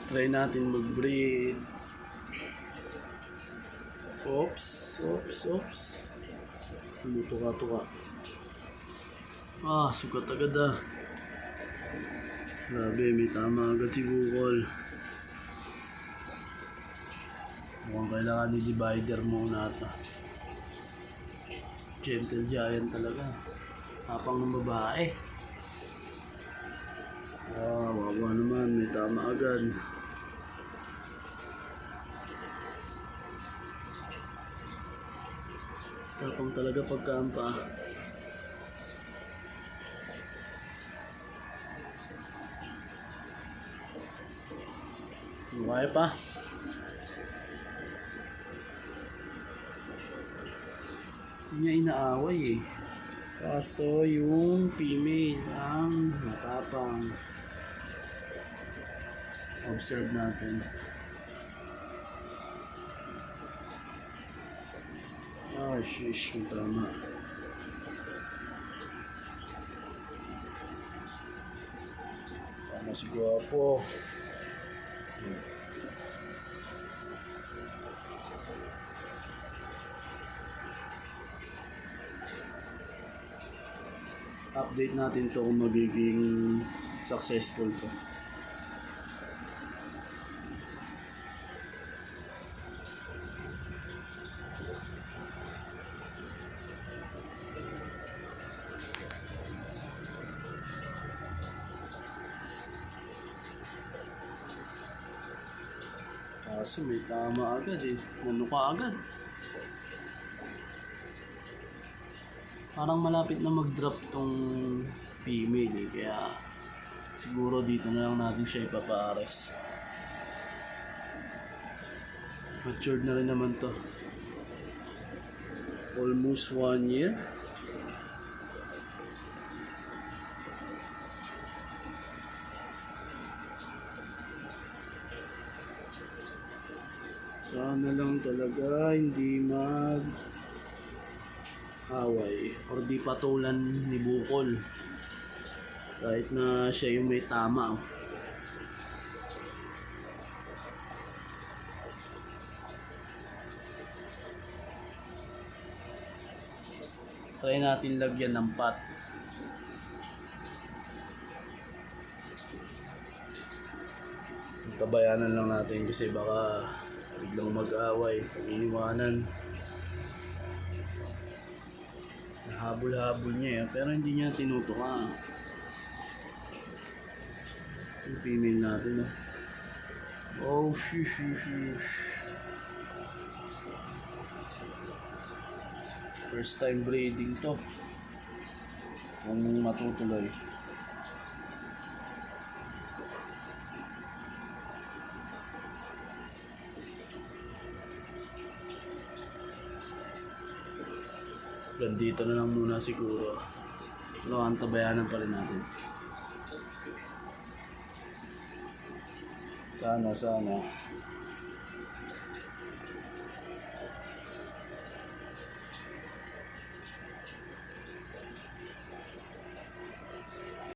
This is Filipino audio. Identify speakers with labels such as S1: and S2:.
S1: Try natin mag-breed. Oops. Tumutuka-tuka. Sugat agad ah. Grabe, may tama agad si Bukol. Mukhang kailangan ni divider muna ata. Gentle giant talaga. Tapang ng babae. Wawa naman, may tama agad. Tapang talaga pagkampa. Kaya pa. Hindi niya inaaway eh. Kaso yung female ang matapang. Observe natin. Shish, may tama. Mas guwapo. Update natin to kung magiging successful to. Kasi may tama agad eh. Manuka agad. Parang malapit na mag-drop tong female eh. Kaya siguro dito na lang natin siya ipapares. Matured na rin naman to. Almost 1 year. Sana lang talaga hindi mag-away or di patulan ni Bukol. Kahit na siya yung may tama. Try natin lagyan ng pot. Tabayanan lang natin kasi baka biglang mag-away, iniwanan. Nahabol-habol niya pero hindi niya tinutuka. Yung female natin shish. First time breeding to. Kung matutuloy. Dito na lang muna siguro. Pero antabayanan pa rin natin. Sana.